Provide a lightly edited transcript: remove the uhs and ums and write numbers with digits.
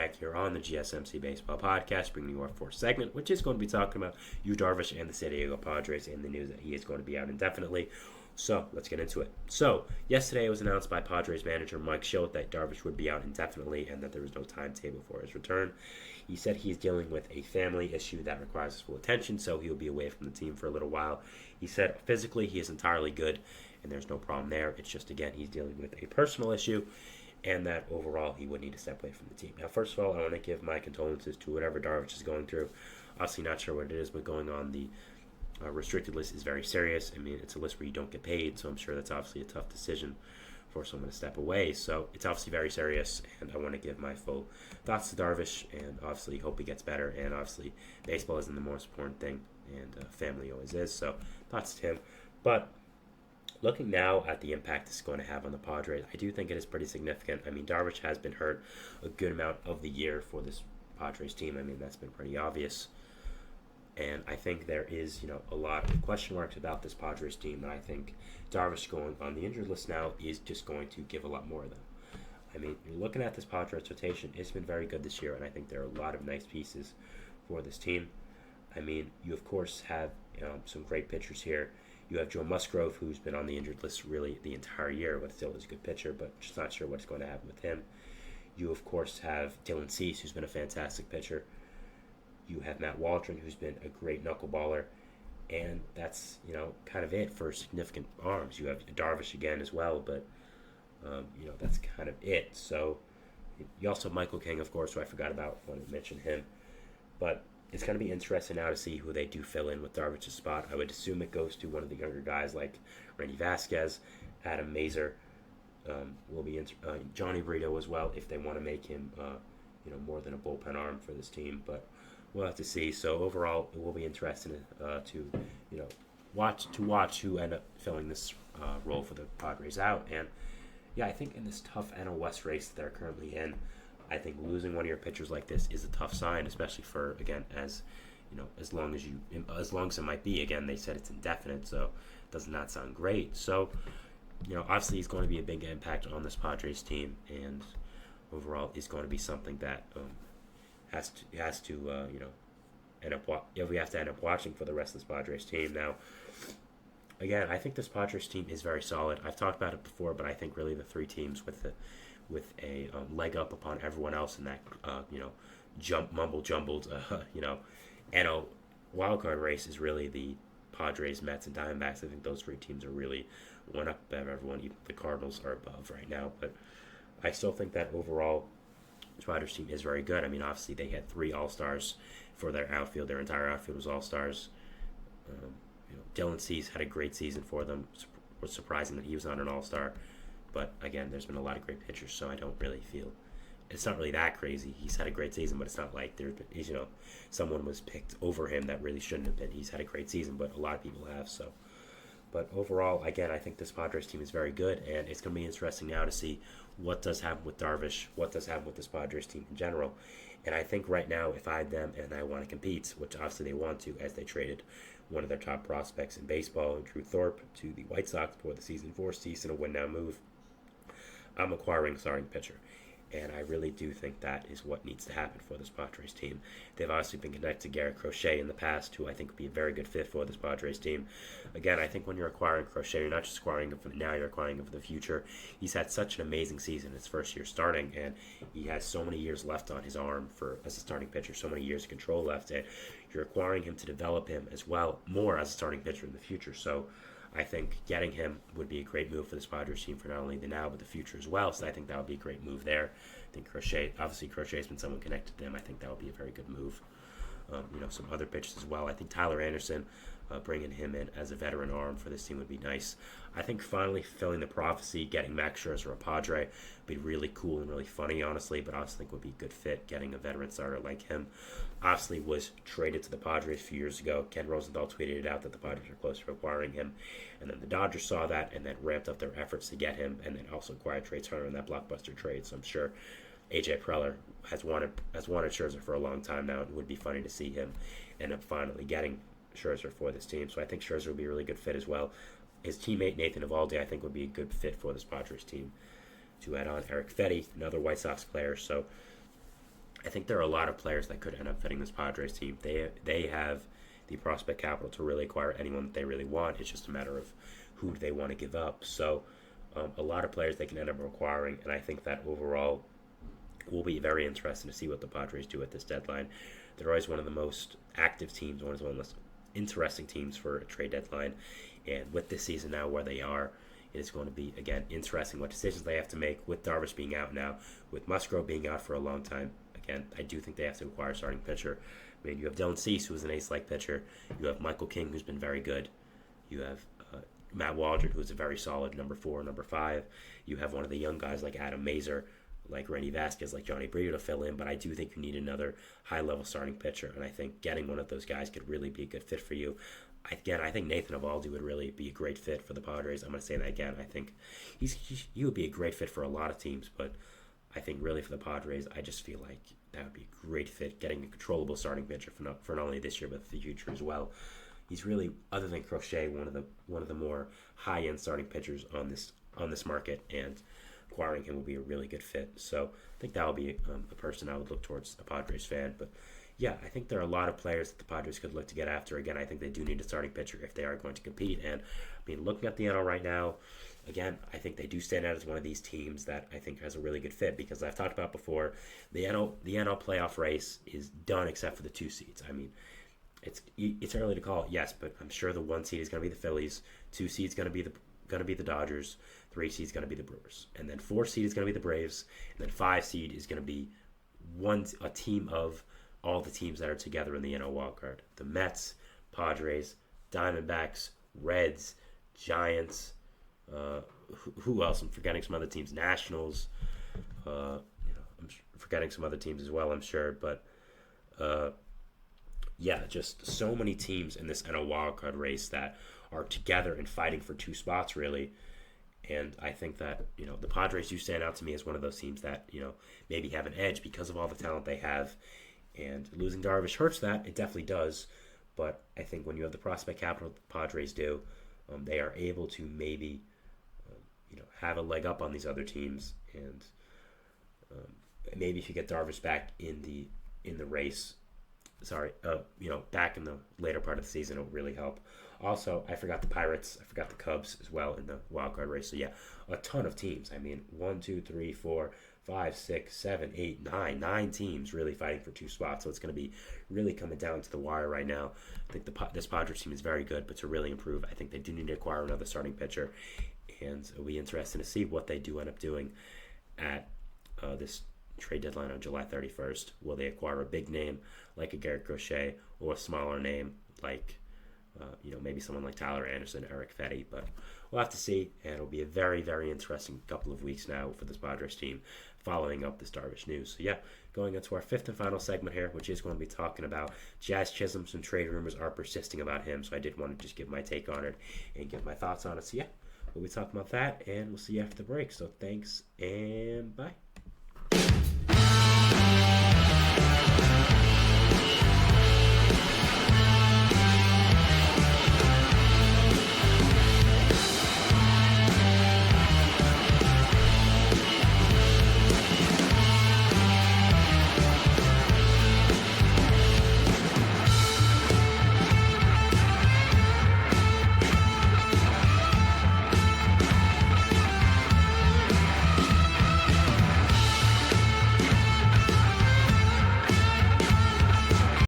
Back here on the GSMC Baseball Podcast, bringing you our fourth segment, which is going to be talking about Yu Darvish and the San Diego Padres and the news that he is going to be out indefinitely. So let's get into it. So yesterday it was announced by Padres manager Mike Shildt that Darvish would be out indefinitely and that there was no timetable for his return. He said he's dealing with a family issue that requires his full attention, so he'll be away from the team for a little while. He said physically he is entirely good and there's no problem there. It's just, again, he's dealing with a personal issue, and that overall he would need to step away from the team. Now, first of all, I want to give my condolences to whatever Darvish is going through. Obviously not sure what it is, but going on the restricted list is very serious. I mean, it's a list where you don't get paid, so I'm sure that's obviously a tough decision for someone to step away. So it's obviously very serious, and I want to give my full thoughts to Darvish, and obviously hope he gets better. And obviously baseball isn't the most important thing, and family always is, so thoughts to him. But looking now at the impact this is going to have on the Padres, I do think it is pretty significant. I mean, Darvish has been hurt a good amount of the year for this Padres team. I mean, that's been pretty obvious. And I think there is, a lot of question marks about this Padres team. And I think Darvish going on the injured list now is just going to give a lot more of them. I mean, you're looking at this Padres rotation. It's been very good this year, and I think there are a lot of nice pieces for this team. I mean, you, of course, have some great pitchers here. You have Joe Musgrove, who's been on the injured list really the entire year, but still is a good pitcher, but just not sure what's going to happen with him. You, of course, have Dylan Cease, who's been a fantastic pitcher. You have Matt Waldron, who's been a great knuckleballer. And that's, kind of it for significant arms. You have Darvish again as well, but, that's kind of it. So you also have Michael King, of course, who I forgot about when I mentioned him. But it's going to be interesting now to see who they do fill in with Darvish's spot. I would assume it goes to one of the younger guys like Randy Vasquez, Adam Mazur, will be Johnny Brito as well if they want to make him, more than a bullpen arm for this team. But we'll have to see. So overall, it will be interesting to watch who end up filling this role for the Padres out. And yeah, I think in this tough NL West race that they're currently in, I think losing one of your pitchers like this is a tough sign, especially for, again, as long as it might be. Again, they said it's indefinite, so it does not sound great. So, obviously he's going to be a big impact on this Padres team, and overall is going to be something that has to end up. We have to end up watching for the rest of this Padres team. Now, again, I think this Padres team is very solid. I've talked about it before, but I think really the three teams with a leg up upon everyone else in that, mumble-jumbled, NL wildcard race is really the Padres, Mets, and Diamondbacks. I think those three teams are really one up above everyone. Even the Cardinals are above right now. But I still think that overall, the Padres team is very good. I mean, obviously, they had 3 All-Stars for their outfield. Their entire outfield was All-Stars. Dylan Cease had a great season for them. It was surprising that he was not an All-Star. But, again, there's been a lot of great pitchers, so I don't really feel it's not really that crazy. He's had a great season, but it's not like someone was picked over him that really shouldn't have been. He's had a great season, but a lot of people have. So, but overall, again, I think this Padres team is very good, and it's going to be interesting now to see what does happen with Darvish, what does happen with this Padres team in general. And I think right now, if I had them and I want to compete, which obviously they want to, as they traded one of their top prospects in baseball, Drew Thorpe, to the White Sox before the season, forced in a win-now move, I'm acquiring a starting pitcher. And I really do think that is what needs to happen for this Padres team. They've obviously been connected to Garrett Crochet in the past, who I think would be a very good fit for this Padres team. Again, I think when you're acquiring Crochet, you're not just acquiring him for now, you're acquiring him for the future. He's had such an amazing season his first year starting, and he has so many years left on his arm as a starting pitcher, so many years of control left, and you're acquiring him to develop him as well, more as a starting pitcher in the future. So I think getting him would be a great move for this Padres team for not only the now but the future as well. So I think that would be a great move there. I think Crochet's been someone connected to them. I think that would be a very good move. Some other pitchers as well. I think Tyler Anderson, bringing him in as a veteran arm for this team would be nice. I think finally fulfilling the prophecy, getting Max Scherzer a Padre, would be really cool and really funny, honestly, but I also think would be a good fit, getting a veteran starter like him. Obviously was traded to the Padres a few years ago. Ken Rosenthal tweeted it out that the Padres were close to acquiring him, and then the Dodgers saw that and then ramped up their efforts to get him, and then also acquired Trey Turner in that blockbuster trade. So I'm sure AJ Preller has wanted Scherzer for a long time now, and it would be funny to see him end up finally getting Scherzer for this team. So I think Scherzer would be a really good fit as well. His teammate Nathan Eovaldi, I think, would be a good fit for this Padres team. To add on Eric Fetty, another White Sox player. So think there are a lot of players that could end up fitting this Padres team. They have the prospect capital to really acquire anyone that they really want. It's just a matter of who they want to give up. So a lot of players they can end up acquiring, and I think that overall will be very interesting to see what the Padres do at this deadline. They're always one of the most active teams, one of the most interesting teams for a trade deadline. And with this season now where they are, it is going to be, again, interesting what decisions they have to make with Darvish being out now, with Musgrove being out for a long time. Again, I do think they have to acquire a starting pitcher. I mean, you have Dylan Cease, who's an ace-like pitcher. You have Michael King, who's been very good. You have Matt Waldron, who's a very solid number 4, number 5. You have one of the young guys like Adam Mazur, like Randy Vasquez, like Johnny Brito to fill in, but I do think you need another high-level starting pitcher, and I think getting one of those guys could really be a good fit for you. Again, I think Nathan Eovaldi would really be a great fit for the Padres. I'm going to say that again. I think he would be a great fit for a lot of teams, but I think really for the Padres, I just feel like that would be a great fit, getting a controllable starting pitcher for not only this year but for the future as well. He's really, other than Crochet, one of the more high-end starting pitchers on this market, and acquiring him will be a really good fit. So I think that will be a person I would look towards, a Padres fan. But yeah, I think there are a lot of players that the Padres could look to get after. Again, I think they do need a starting pitcher if they are going to compete. And I mean, looking at the NL right now, again, I think they do stand out as one of these teams that I think has a really good fit, because I've talked about before, the NL playoff race is done except for the 2 seeds. I mean, it's early to call it, yes, but I'm sure the 1 seed is going to be the Phillies, 2 seed's going to be the Dodgers, 3 seed is going to be the Brewers, and then 4 seed is going to be the Braves, and then 5 seed is going to be a team of all the teams that are together in the NL wildcard. The Mets, Padres, Diamondbacks, Reds, Giants, who else? I'm forgetting some other teams. Nationals. I'm forgetting some other teams as well, I'm sure. But yeah, just so many teams in this NL wildcard race that are together and fighting for 2 spots, really. And I think that, the Padres do stand out to me as one of those teams that, maybe have an edge because of all the talent they have. And losing Darvish hurts that. It definitely does. But I think when you have the prospect capital the Padres do, they are able to maybe, have a leg up on these other teams. And maybe if you get Darvish back in the race, back in the later part of the season, it will really help. Also, I forgot the Pirates. I forgot the Cubs as well in the wildcard race. So, yeah, a ton of teams. I mean, 1, 2, 3, 4, 5, 6, 7, 8, 9. 9 teams really fighting for 2 spots. So it's going to be really coming down to the wire right now. I think this Padres team is very good, but to really improve, I think they do need to acquire another starting pitcher. And it'll be interesting to see what they do end up doing at this trade deadline on July 31st. Will they acquire a big name like a Garrett Crochet, or a smaller name like maybe someone like Tyler Anderson, Eric Fetty? But we'll have to see, and it'll be a very, very interesting couple of weeks now for this Padres team following up this Darvish news. So yeah, going into our 5th and final segment here, which is going to be talking about Jazz Chisholm. Some trade rumors are persisting about him, so I did want to just give my take on it and give my thoughts on it. So yeah, we'll be talking about that, and we'll see you after the break. So thanks, and bye.